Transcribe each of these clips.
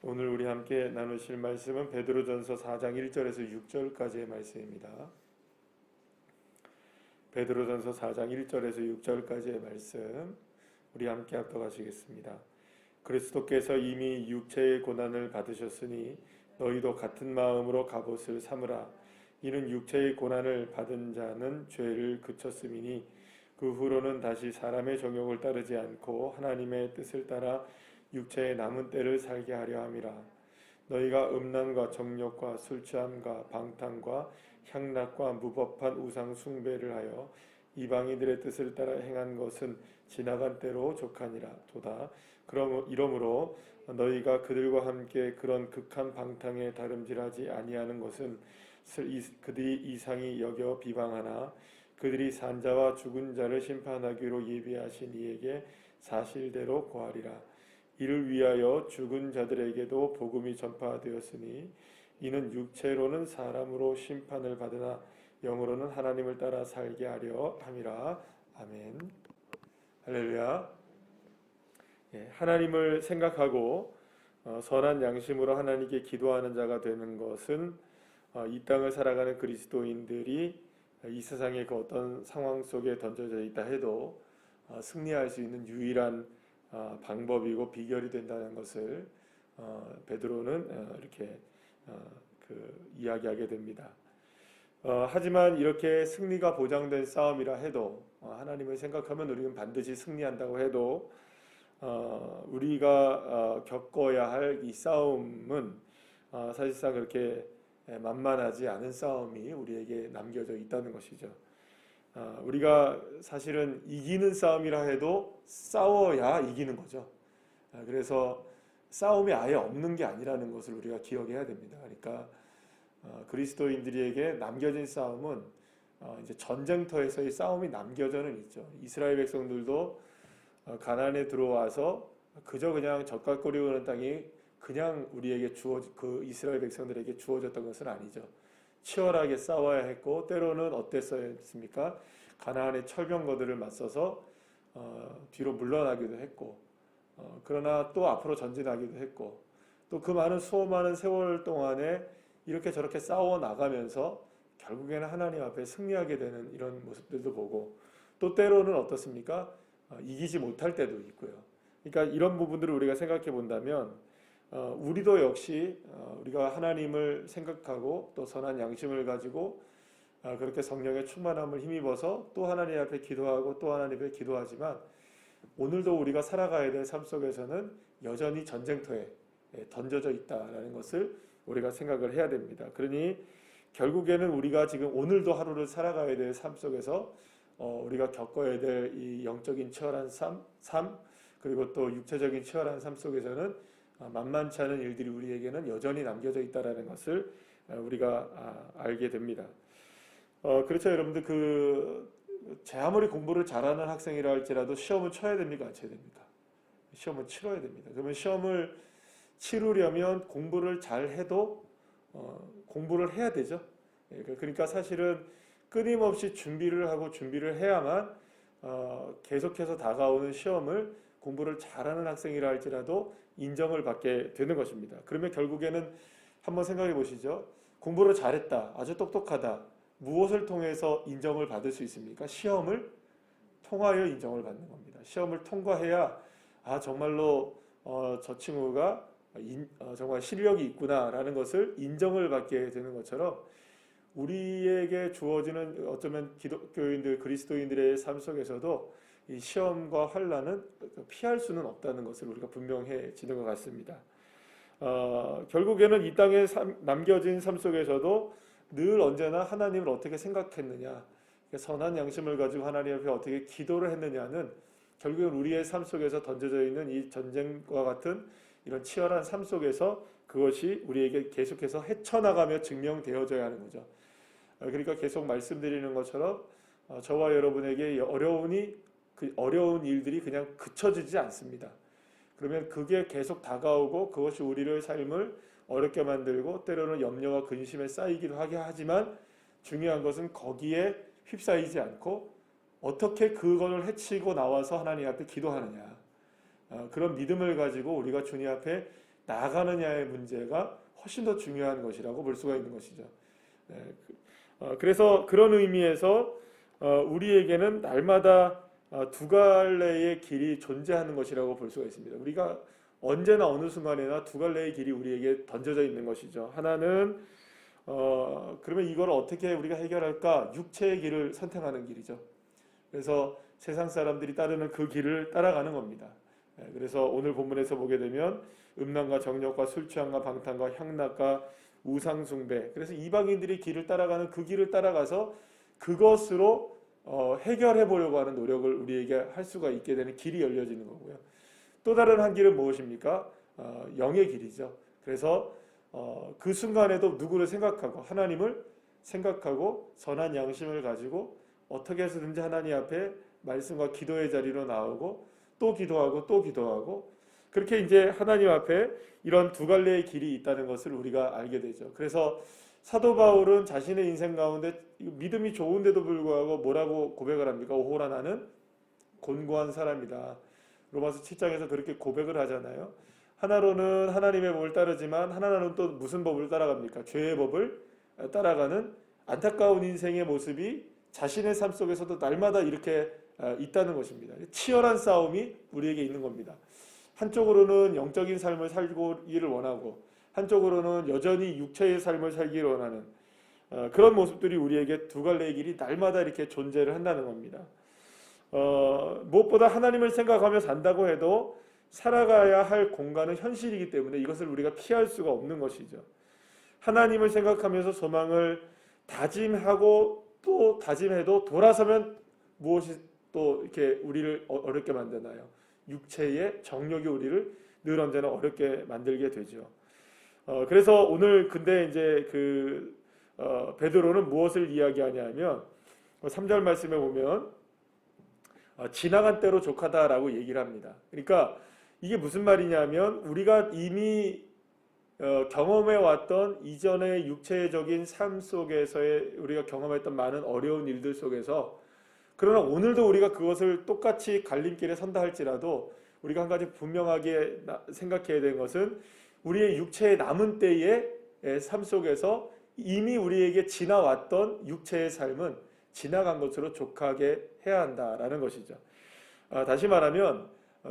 오늘 우리 함께 나누실 말씀은 베드로전서 4장 1절에서 6절까지의 말씀입니다. 베드로전서 4장 1절에서 6절까지의 말씀 우리 함께 합독하시겠습니다. 그리스도께서 이미 육체의 고난을 받으셨으니 너희도 같은 마음으로 갑옷을 삼으라. 이는 육체의 고난을 받은 자는 죄를 그쳤음이니 그 후로는 다시 사람의 정욕을 따르지 않고 하나님의 뜻을 따라 육체의 남은 때를 살게 하려 함이라. 너희가 음란과 정욕과 술취함과 방탕과 향락과 무법한 우상 숭배를 하여 이방인들의 뜻을 따라 행한 것은 지나간 때로 족하니라. 도다. 이러므로 너희가 그들과 함께 그런 극한 방탕에 다름질하지 아니하는 것은 그들이 이상히 여겨 비방하나 그들이 산자와 죽은 자를 심판하기로 예비하신 이에게 사실대로 고하리라. 이를 위하여 죽은 자들에게도 복음이 전파되었으니 이는 육체로는 사람으로 심판을 받으나 영으로는 하나님을 따라 살게 하려 함이라. 아멘. 할렐루야. 하나님을 생각하고 선한 양심으로 하나님께 기도하는 자가 되는 것은 이 땅을 살아가는 그리스도인들이 이 세상의 그 어떤 상황 속에 던져져 있다 해도 승리할 수 있는 유일한 방법이고 비결이 된다는 것을 베드로는 이렇게 이야기하게 됩니다. 하지만 이렇게 승리가 보장된 싸움이라 해도 하나님을 생각하면 우리는 반드시 승리한다고 해도 우리가 겪어야 할 이 싸움은 사실상 그렇게 만만하지 않은 싸움이 우리에게 남겨져 있다는 것이죠. 우리가 사실은 이기는 싸움이라 해도 싸워야 이기는 거죠. 그래서 싸움이 아예 없는 게 아니라는 것을 우리가 기억해야 됩니다. 그러니까 그리스도인들에게 남겨진 싸움은 이제 전쟁터에서의 싸움이 남겨져는 있죠. 이스라엘 백성들도 가나안에 들어와서 그저 그냥 젖과 꿀이 흐르는 땅이 그냥 우리에게 그 이스라엘 백성들에게 주어졌던 것은 아니죠. 치열하게 싸워야 했고 때로는 어땠습니까? 가나안의 철병거들을 맞서서 뒤로 물러나기도 했고 그러나 또 앞으로 전진하기도 했고 또 그 많은 수많은 세월 동안에 이렇게 저렇게 싸워 나가면서 결국에는 하나님 앞에 승리하게 되는 이런 모습들도 보고 또 때로는 어떻습니까? 이기지 못할 때도 있고요. 그러니까 이런 부분들을 우리가 생각해 본다면 우리도 역시 우리가 하나님을 생각하고 또 선한 양심을 가지고 그렇게 성령의 충만함을 힘입어서 또 하나님 앞에 기도하고 또 하나님 앞에 기도하지만 오늘도 우리가 살아가야 될 삶 속에서는 여전히 전쟁터에 던져져 있다라는 것을 우리가 생각을 해야 됩니다. 그러니 결국에는 우리가 지금 오늘도 하루를 살아가야 될 삶 속에서 우리가 겪어야 될 이 영적인 치열한 삶 그리고 또 육체적인 치열한 삶 속에서는 만만치 않은 일들이 우리에게는 여전히 남겨져 있다는 것을 우리가 알게 됩니다. 그렇죠, 여러분들. 제 아무리 공부를 잘하는 학생이라 할지라도 시험은 쳐야 됩니까? 안 쳐야 됩니까? 시험은 치러야 됩니다. 그러면 시험을 치르려면 공부를 잘해도 공부를 해야 되죠. 그러니까 사실은 끊임없이 준비를 하고 준비를 해야만 계속해서 다가오는 시험을 공부를 잘하는 학생이라 할지라도 인정을 받게 되는 것입니다. 그러면 결국에는 한번 생각해 보시죠. 공부를 잘했다, 아주 똑똑하다. 무엇을 통해서 인정을 받을 수 있습니까? 시험을 통하여 인정을 받는 겁니다. 시험을 통과해야 정말로 저 친구가 정말 실력이 있구나라는 것을 인정을 받게 되는 것처럼 우리에게 주어지는 어쩌면 기독교인들, 그리스도인들의 삶 속에서도 이 시험과 환난은 피할 수는 없다는 것을 우리가 분명해지는 것 같습니다. 결국에는 이 땅에 남겨진 삶 속에서도 늘 언제나 하나님을 어떻게 생각했느냐, 선한 양심을 가지고 하나님 앞에 어떻게 기도를 했느냐는 결국은 우리의 삶 속에서 던져져 있는 이 전쟁과 같은 이런 치열한 삶 속에서 그것이 우리에게 계속해서 헤쳐나가며 증명되어져야 하는 거죠. 그러니까 계속 말씀드리는 것처럼 저와 여러분에게 어려운 일들이 그냥 그쳐지지 않습니다. 그러면 그게 계속 다가오고 그것이 우리의 삶을 어렵게 만들고 때로는 염려와 근심에 쌓이기도 하게 하지만 중요한 것은 거기에 휩싸이지 않고 어떻게 그것을 해치고 나와서 하나님 앞에 기도하느냐, 그런 믿음을 가지고 우리가 주님 앞에 나아가느냐의 문제가 훨씬 더 중요한 것이라고 볼 수가 있는 것이죠. 그래서 그런 의미에서 우리에게는 날마다 두 갈래의 길이 존재하는 것이라고 볼 수가 있습니다. 우리가 언제나 어느 순간에나 두 갈래의 길이 우리에게 던져져 있는 것이죠. 하나는 그러면 이걸 어떻게 우리가 해결할까? 육체의 길을 선택하는 길이죠. 그래서 세상 사람들이 따르는 그 길을 따라가는 겁니다. 그래서 오늘 본문에서 보게 되면 음란과 정욕과 술 취함과 방탕과 향락과 우상 숭배, 그래서 이방인들이 길을 따라가는 그 길을 따라가서 그것으로 해결해 보려고 하는 노력을 우리에게 할 수가 있게 되는 길이 열려지는 거고요. 또 다른 한 길은 무엇입니까? 영의 길이죠. 그래서 그 순간에도 누구를 생각하고 하나님을 생각하고 선한 양심을 가지고 어떻게 해서든지 하나님 앞에 말씀과 기도의 자리로 나오고 또 기도하고 또 기도하고, 그렇게 이제 하나님 앞에 이런 두 갈래의 길이 있다는 것을 우리가 알게 되죠. 그래서 사도 바울은 자신의 인생 가운데 믿음이 좋은데도 불구하고 뭐라고 고백을 합니까? 오호라 나는 곤고한 사람이다. 로마서 7장에서 그렇게 고백을 하잖아요. 하나로는 하나님의 법을 따르지만 하나로는 또 무슨 법을 따라갑니까? 죄의 법을 따라가는 안타까운 인생의 모습이 자신의 삶 속에서도 날마다 이렇게 있다는 것입니다. 치열한 싸움이 우리에게 있는 겁니다. 한쪽으로는 영적인 삶을 살기를 원하고 한쪽으로는 여전히 육체의 삶을 살기를 원하는 그런 모습들이 우리에게 두 갈래의 길이 날마다 이렇게 존재를 한다는 겁니다. 무엇보다 하나님을 생각하며 산다고 해도 살아가야 할 공간은 현실이기 때문에 이것을 우리가 피할 수가 없는 것이죠. 하나님을 생각하면서 소망을 다짐하고 또 다짐해도 돌아서면 무엇이 또 이렇게 우리를 어렵게 만드나요? 육체의 정욕이 우리를 늘 언제나 어렵게 만들게 되죠. 그래서 오늘 근데 이제 베드로는 무엇을 이야기하냐면 3절 말씀에 보면 지나간 때로 족하다라고 얘기를 합니다. 그러니까 이게 무슨 말이냐면 우리가 이미 경험해 왔던 이전의 육체적인 삶 속에서의 우리가 경험했던 많은 어려운 일들 속에서, 그러나 오늘도 우리가 그것을 똑같이 갈림길에 선다 할지라도 우리가 한 가지 분명하게 생각해야 되는 것은 우리의 육체의 남은 때의 삶 속에서 이미 우리에게 지나왔던 육체의 삶은 지나간 것으로 족하게 해야 한다라는 것이죠. 다시 말하면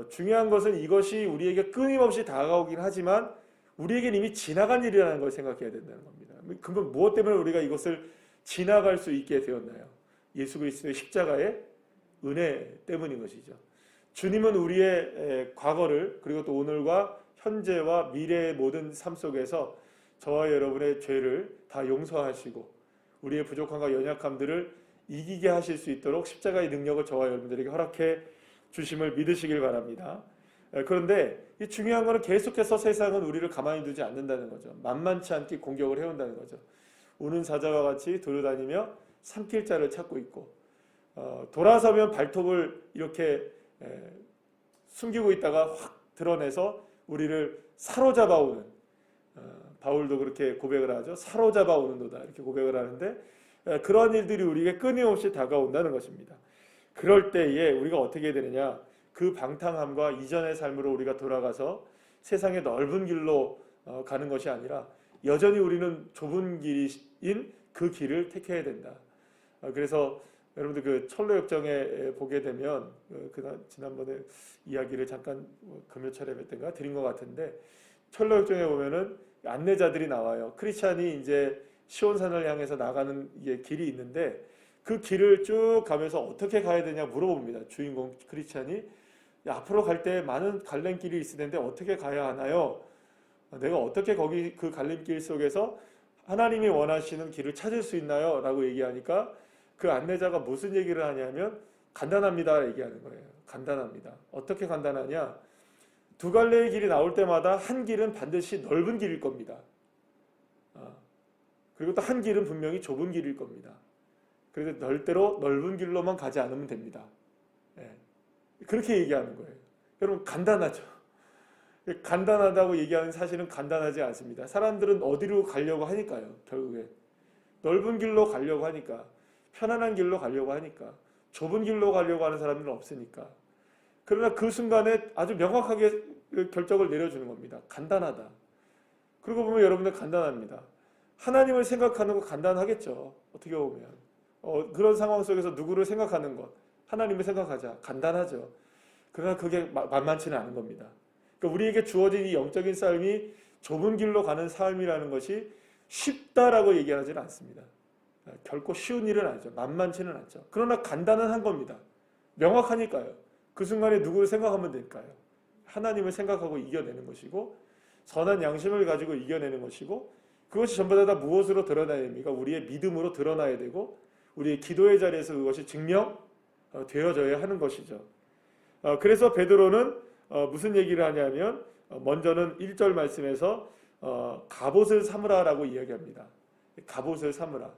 중요한 것은 이것이 우리에게 끊임없이 다가오긴 하지만 우리에겐 이미 지나간 일이라는 걸 생각해야 된다는 겁니다. 그건 무엇 때문에 우리가 이것을 지나갈 수 있게 되었나요? 예수 그리스도의 십자가의 은혜 때문인 것이죠. 주님은 우리의 과거를 그리고 또 오늘과 현재와 미래의 모든 삶 속에서 저와 여러분의 죄를 다 용서하시고 우리의 부족함과 연약함들을 이기게 하실 수 있도록 십자가의 능력을 저와 여러분들에게 허락해 주심을 믿으시길 바랍니다. 그런데 이 중요한 것은 계속해서 세상은 우리를 가만히 두지 않는다는 거죠. 만만치 않게 공격을 해온다는 거죠. 우는 사자와 같이 돌아다니며 삼킬 자를 찾고 있고 돌아서면 발톱을 이렇게 숨기고 있다가 확 드러내서 우리를 사로잡아 오는, 바울도 그렇게 고백을 하죠. 사로잡아 오는도다 이렇게 고백을 하는데 그런 일들이 우리에게 끊임없이 다가온다는 것입니다. 그럴 때에 우리가 어떻게 해야 되느냐, 그 방탕함과 이전의 삶으로 우리가 돌아가서 세상의 넓은 길로 가는 것이 아니라 여전히 우리는 좁은 길인 그 길을 택해야 된다. 그래서 여러분들 그 철로역정에 보게 되면 지난번에 이야기를 잠깐 금요철에 뵀던가 드린 것 같은데, 철로역정에 보면은 안내자들이 나와요. 크리스찬이 이제 시온산을 향해서 나가는 길이 있는데 그 길을 쭉 가면서 어떻게 가야 되냐 물어봅니다. 주인공 크리스찬이 앞으로 갈 때 많은 갈림길이 있을 텐데 어떻게 가야 하나요? 내가 어떻게 거기 그 갈림길 속에서 하나님이 원하시는 길을 찾을 수 있나요? 라고 얘기하니까 그 안내자가 무슨 얘기를 하냐면 간단합니다 얘기하는 거예요. 간단합니다. 어떻게 간단하냐? 두 갈래의 길이 나올 때마다 한 길은 반드시 넓은 길일 겁니다. 그리고 또 한 길은 분명히 좁은 길일 겁니다. 그래서 넓대로 넓은 길로만 가지 않으면 됩니다. 그렇게 얘기하는 거예요. 여러분 간단하죠. 간단하다고 얘기하는 사실은 간단하지 않습니다. 사람들은 어디로 가려고 하니까요. 결국에 넓은 길로 가려고 하니까, 편안한 길로 가려고 하니까, 좁은 길로 가려고 하는 사람들은 없으니까. 그러나 그 순간에 아주 명확하게 결정을 내려주는 겁니다. 간단하다. 그러고 보면 여러분들 간단합니다. 하나님을 생각하는 거 간단하겠죠. 어떻게 보면 그런 상황 속에서 누구를 생각하는 것, 하나님을 생각하자. 간단하죠. 그러나 그게 만만치는 않은 겁니다. 그러니까 우리에게 주어진 이 영적인 삶이 좁은 길로 가는 삶이라는 것이 쉽다라고 얘기하지는 않습니다. 결코 쉬운 일은 아니죠. 만만치는 않죠. 그러나 간단은 한 겁니다. 명확하니까요. 그 순간에 누구를 생각하면 될까요? 하나님을 생각하고 이겨내는 것이고 선한 양심을 가지고 이겨내는 것이고 그것이 전부 다 무엇으로 드러나야 됩니까? 우리의 믿음으로 드러나야 되고 우리의 기도의 자리에서 그것이 증명되어져야 하는 것이죠. 그래서 베드로는 무슨 얘기를 하냐면 먼저는 1절 말씀에서 갑옷을 삼으라라고 이야기합니다. 갑옷을 삼으라.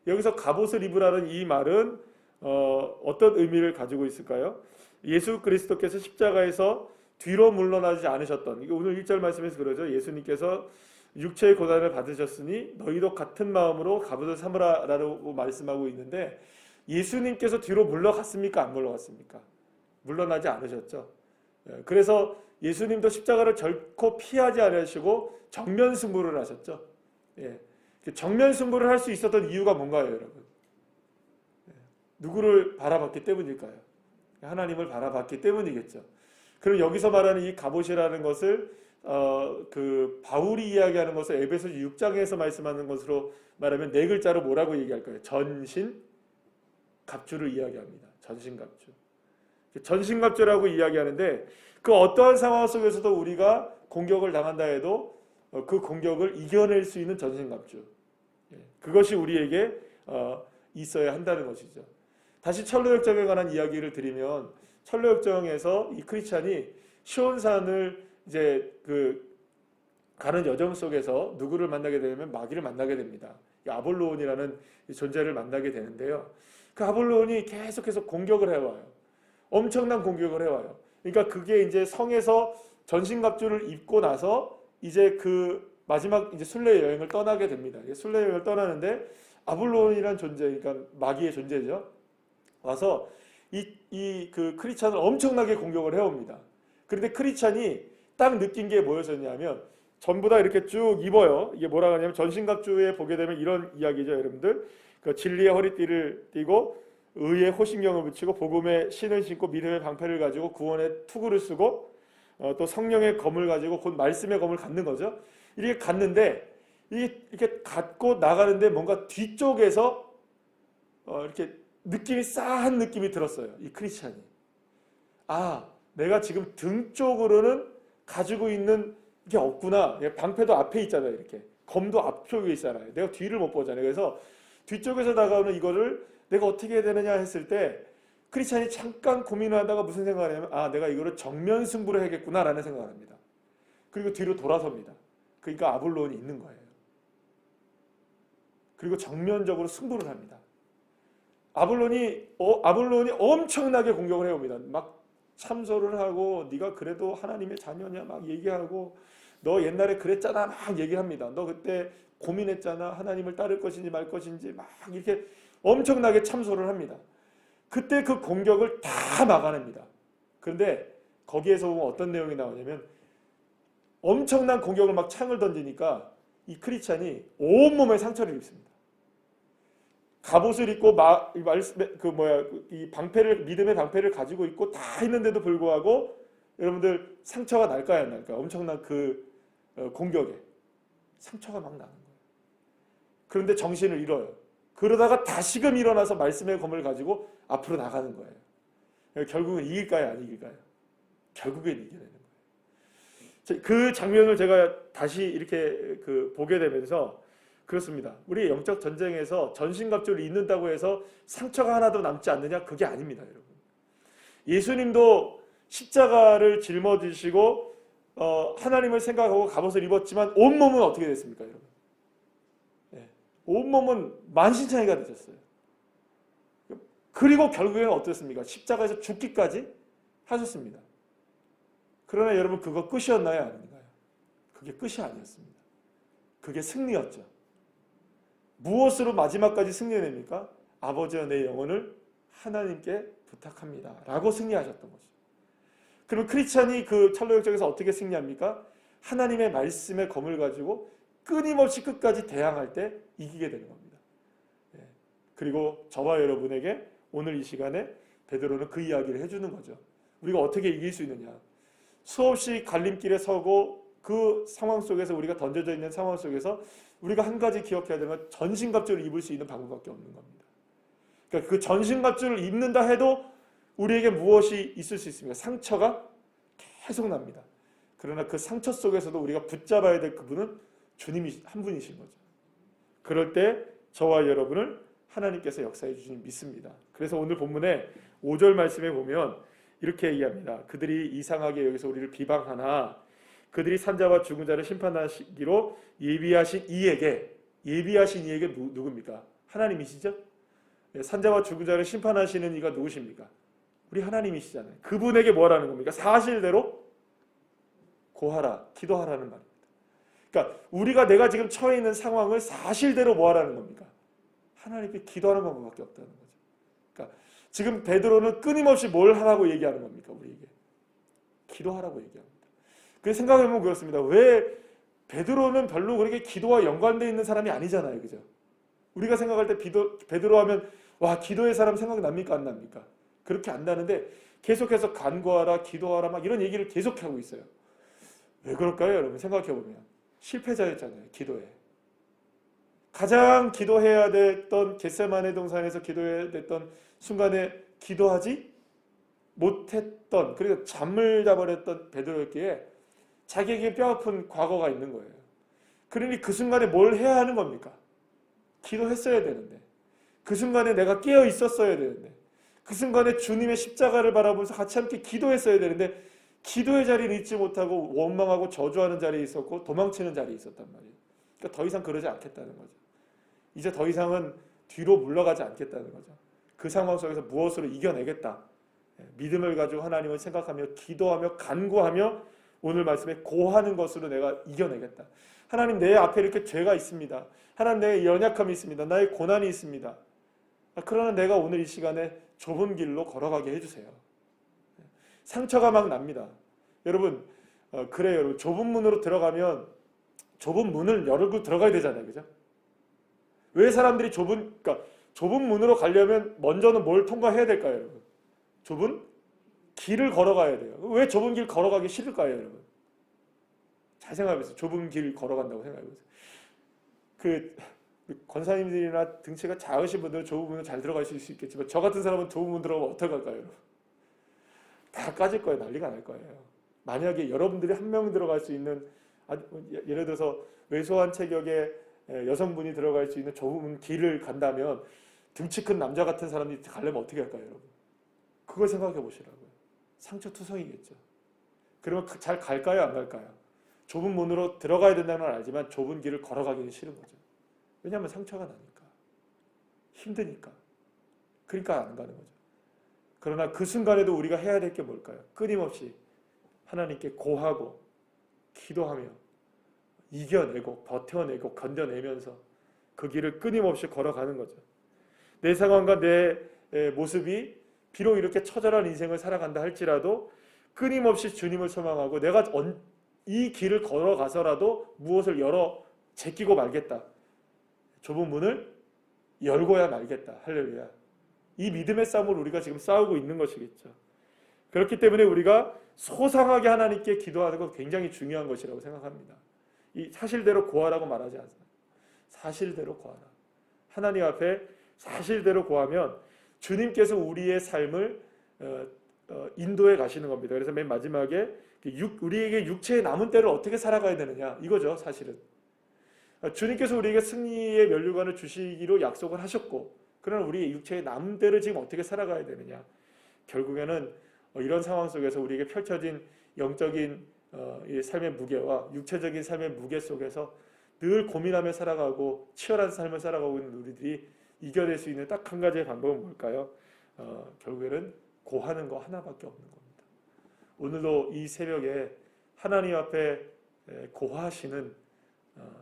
여기서 갑옷을 입으라는 이 말은 어떤 의미를 가지고 있을까요? 예수 그리스도께서 십자가에서 뒤로 물러나지 않으셨던, 이거 오늘 1절 말씀에서 그러죠. 예수님께서 육체의 고난을 받으셨으니 너희도 같은 마음으로 갑옷을 삼으라라고 말씀하고 있는데 예수님께서 뒤로 물러갔습니까? 안 물러갔습니까? 물러나지 않으셨죠. 그래서 예수님도 십자가를 결코 피하지 않으시고 정면 승부를 하셨죠. 정면 승부를 할 수 있었던 이유가 뭔가요, 여러분? 누구를 바라봤기 때문일까요? 하나님을 바라봤기 때문이겠죠. 그럼 여기서 말하는 이 갑옷이라는 것을 그 바울이 이야기하는 것을 에베소 6장에서 말씀하는 것으로 말하면 네 글자로 뭐라고 얘기할까요? 전신갑주를 이야기합니다. 전신갑주. 전신갑주라고 이야기하는데 그 어떠한 상황 속에서도 우리가 공격을 당한다 해도 그 공격을 이겨낼 수 있는 전신갑주. 그것이 우리에게 있어야 한다는 것이죠. 다시 철로역정에 관한 이야기를 드리면 철로역정에서 이 크리스찬이 시온산을 이제 가는 여정 속에서 누구를 만나게 되면 마귀를 만나게 됩니다. 아볼로온이라는 존재를 만나게 되는데요. 그 아볼로온이 계속해서 공격을 해와요. 엄청난 공격을 해와요. 그러니까 그게 이제 성에서 전신갑주를 입고 나서 이제 그 마지막 이제 순례 여행을 떠나게 됩니다. 순례 여행을 떠나는데 아볼로온이라는 존재, 그러니까 마귀의 존재죠. 와서 그 크리스찬을 엄청나게 공격을 해옵니다. 그런데 크리스찬이 딱 느낀 게 뭐였었냐면 전부 다 이렇게 쭉 입어요. 이게 뭐라 하냐면 전신갑주에 보게 되면 이런 이야기죠, 여러분들. 그 진리의 허리띠를 띠고 의의 호신경을 붙이고 복음의 신을 신고 믿음의 방패를 가지고 구원의 투구를 쓰고 또 성령의 검을 가지고 곧 말씀의 검을 갖는 거죠. 이렇게 갖는데 이렇게 갖고 나가는데 뭔가 뒤쪽에서 이렇게 느낌이 싸한 느낌이 들었어요. 이 크리스찬이. 내가 지금 등 쪽으로는 가지고 있는 게 없구나. 방패도 앞에 있잖아요. 이렇게 검도 앞쪽에 있잖아요. 내가 뒤를 못 보잖아요. 그래서 뒤쪽에서 다가오는 이거를 내가 어떻게 해야 되느냐 했을 때 크리스찬이 잠깐 고민을 하다가 무슨 생각을 하냐면 내가 이거를 정면 승부를 해야겠구나라는 생각을 합니다. 그리고 뒤로 돌아섭니다. 그러니까 아볼론이 있는 거예요. 그리고 정면적으로 승부를 합니다. 아볼론이 엄청나게 공격을 해옵니다. 막 참소를 하고 네가 그래도 하나님의 자녀냐 막 얘기하고 너 옛날에 그랬잖아 막 얘기합니다. 너 그때 고민했잖아. 하나님을 따를 것인지 말 것인지 막 이렇게 엄청나게 참소를 합니다. 그때 그 공격을 다 막아냅니다. 그런데 거기에서 보면 어떤 내용이 나오냐면 엄청난 공격을 막 창을 던지니까 이 크리스찬이 온몸에 상처를 입습니다. 갑옷을 입고 이 방패를 믿음의 방패를 가지고 있고 다 했는데도 불구하고 여러분들 상처가 날까요, 안 날까요? 엄청난 그 공격에 상처가 막 나는 거예요. 그런데 정신을 잃어요. 그러다가 다시금 일어나서 말씀의 검을 가지고 앞으로 나가는 거예요. 결국은 이길까요, 안 이길까요? 결국엔 이겨내는 거예요. 그 장면을 제가 다시 이렇게 보게 되면서 그렇습니다. 우리 영적 전쟁에서 전신갑주를 입는다고 해서 상처가 하나도 남지 않느냐? 그게 아닙니다, 여러분. 예수님도 십자가를 짊어지시고 하나님을 생각하고 갑옷을 입었지만 온몸은 어떻게 됐습니까, 여러분? 온몸은 만신창이가 되셨어요. 그리고 결국에는 어떻습니까? 십자가에서 죽기까지 하셨습니다. 그러나 여러분 그거 끝이었나요? 아닌가요? 그게 끝이 아니었습니다. 그게 승리였죠. 무엇으로 마지막까지 승리냅니까? 아버지와 내 영혼을 하나님께 부탁합니다. 라고 승리하셨던 거죠. 그럼 크리스찬이 그 찰로 역정에서 어떻게 승리합니까? 하나님의 말씀의 검을 가지고 끊임없이 끝까지 대항할 때 이기게 되는 겁니다. 예. 그리고 저와 여러분에게 오늘 이 시간에 베드로는 그 이야기를 해주는 거죠. 우리가 어떻게 이길 수 있느냐. 수없이 갈림길에 서고 그 상황 속에서 우리가 던져져 있는 상황 속에서 우리가 한 가지 기억해야 되는 건 전신갑주를 입을 수 있는 방법밖에 없는 겁니다. 그러니까 그 전신갑주를 입는다 해도 우리에게 무엇이 있을 수 있습니까? 상처가 계속 납니다. 그러나 그 상처 속에서도 우리가 붙잡아야 될 그분은 주님이 한 분이신 거죠. 그럴 때 저와 여러분을 하나님께서 역사해 주시니 믿습니다. 그래서 오늘 본문에 5절 말씀에 보면 이렇게 얘기합니다. 그들이 이상하게 여기서 우리를 비방하나 그들이 산자와 죽은 자를 심판하시기로 예비하신 이에게 누굽니까? 하나님이시죠? 산자와 죽은 자를 심판하시는 이가 누구십니까? 우리 하나님이시잖아요. 그분에게 뭐라는 겁니까? 사실대로 고하라, 기도하라는 말입니다. 그러니까 우리가 내가 지금 처해 있는 상황을 사실대로 뭐하라는 겁니까? 하나님께 기도하는 방법밖에 없다는 거죠. 그러니까 지금 베드로는 끊임없이 뭘 하라고 얘기하는 겁니까? 우리에게 기도하라고 얘기합니다. 그래서 생각해보면 그렇습니다. 왜 베드로는 별로 그렇게 기도와 연관되어 있는 사람이 아니잖아요, 그죠? 우리가 생각할 때 베드로 하면 와 기도의 사람 생각납니까 안 납니까? 그렇게 안 나는데 계속해서 간구하라, 기도하라 막 이런 얘기를 계속하고 있어요. 왜 그럴까요, 여러분? 생각해보면 실패자였잖아요, 기도에. 가장 기도해야 됐던 겟세마네 동산에서 기도해야 됐던 순간에 기도하지 못했던, 그리고 잠을 자버렸던 베드로였기에 자기에게 뼈아픈 과거가 있는 거예요. 그러니 그 순간에 뭘 해야 하는 겁니까? 기도했어야 되는데, 그 순간에 내가 깨어 있었어야 되는데, 그 순간에 주님의 십자가를 바라보면서 같이 함께 기도했어야 되는데 기도의 자리를 잊지 못하고 원망하고 저주하는 자리에 있었고 도망치는 자리에 있었단 말이에요. 그러니까 더 이상 그러지 않겠다는 거죠. 이제 더 이상은 뒤로 물러가지 않겠다는 거죠. 그 상황 속에서 무엇으로 이겨내겠다. 믿음을 가지고 하나님을 생각하며 기도하며 간구하며 오늘 말씀에 고하는 것으로 내가 이겨내겠다. 하나님, 내 앞에 이렇게 죄가 있습니다. 하나님, 내 연약함이 있습니다. 나의 고난이 있습니다. 그러나 내가 오늘 이 시간에 좁은 길로 걸어가게 해주세요. 상처가 막 납니다. 여러분, 그래요. 여러분. 좁은 문으로 들어가면 좁은 문을 열고 들어가야 되잖아요. 그죠? 왜 사람들이 그러니까 좁은 문으로 가려면 먼저는 뭘 통과해야 될까요, 여러분? 좁은 길을 걸어가야 돼요. 왜 좁은 길 걸어가기 싫을까요, 여러분? 잘 생각해보세요. 좁은 길 걸어간다고 생각해보세요. 그 권사님들이나 등치가 작으신 분들은 좁은 문을 잘 들어갈 수 있겠지만 저 같은 사람은 좁은 문 들어가면 어떡할까요, 여러분? 다 까질 거예요. 난리가 날 거예요. 만약에 여러분들이 한 명 들어갈 수 있는, 예를 들어서 왜소한 체격의 여성분이 들어갈 수 있는 좁은 길을 간다면 등치 큰 남자 같은 사람이 가려면 어떻게 할까요, 여러분? 그걸 생각해 보시라고요. 상처투성이겠죠. 그러면 잘 갈까요, 안 갈까요? 좁은 문으로 들어가야 된다는 걸 알지만 좁은 길을 걸어가기는 싫은 거죠. 왜냐하면 상처가 나니까, 힘드니까, 그러니까 안 가는 거죠. 그러나 그 순간에도 우리가 해야 될 게 뭘까요? 끊임없이 하나님께 고하고 기도하며 이겨내고 버텨내고 견뎌내면서 그 길을 끊임없이 걸어가는 거죠. 내 상황과 내 모습이 비록 이렇게 처절한 인생을 살아간다 할지라도 끊임없이 주님을 소망하고 내가 이 길을 걸어가서라도 무엇을 제끼고 말겠다. 좁은 문을 열고야 말겠다. 할렐루야. 이 믿음의 싸움을 우리가 지금 싸우고 있는 것이겠죠. 그렇기 때문에 우리가 소상하게 하나님께 기도하는 건 굉장히 중요한 것이라고 생각합니다. 이 사실대로 고하라고 말하지 않습니다. 사실대로 고하라. 하나님 앞에 사실대로 고하면 주님께서 우리의 삶을 인도해 가시는 겁니다. 그래서 맨 마지막에 우리에게 육체의 남은 때를 어떻게 살아가야 되느냐 이거죠. 사실은 주님께서 우리에게 승리의 면류관을 주시기로 약속을 하셨고, 그러나 우리의 육체의 남은 때를 지금 어떻게 살아가야 되느냐. 결국에는 이런 상황 속에서 우리에게 펼쳐진 영적인 이 삶의 무게와 육체적인 삶의 무게 속에서 늘 고민하며 살아가고 치열한 삶을 살아가고 있는 우리들이 이겨낼 수 있는 딱 한 가지의 방법은 뭘까요? 결국에는 고하는 거 하나밖에 없는 겁니다. 오늘도 이 새벽에 하나님 앞에 고하시는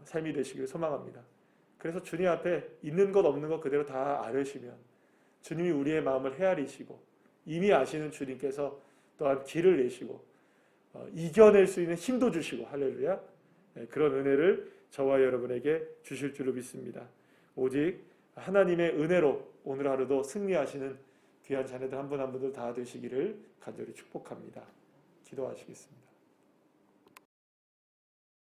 삶이 되시길 소망합니다. 그래서 주님 앞에 있는 것 없는 것 그대로 다 아뢰시면 주님이 우리의 마음을 헤아리시고 이미 아시는 주님께서 또 또한 길을 내시고 이겨낼 수 있는 힘도 주시고 할렐루야. 그런 은혜를 저와 여러분에게 주실 줄로 믿습니다. 오직 하나님의 은혜로 오늘 하루도 승리하시는 귀한 자녀들 한 분 한 분들 다 되시기를 간절히 축복합니다. 기도하시겠습니다.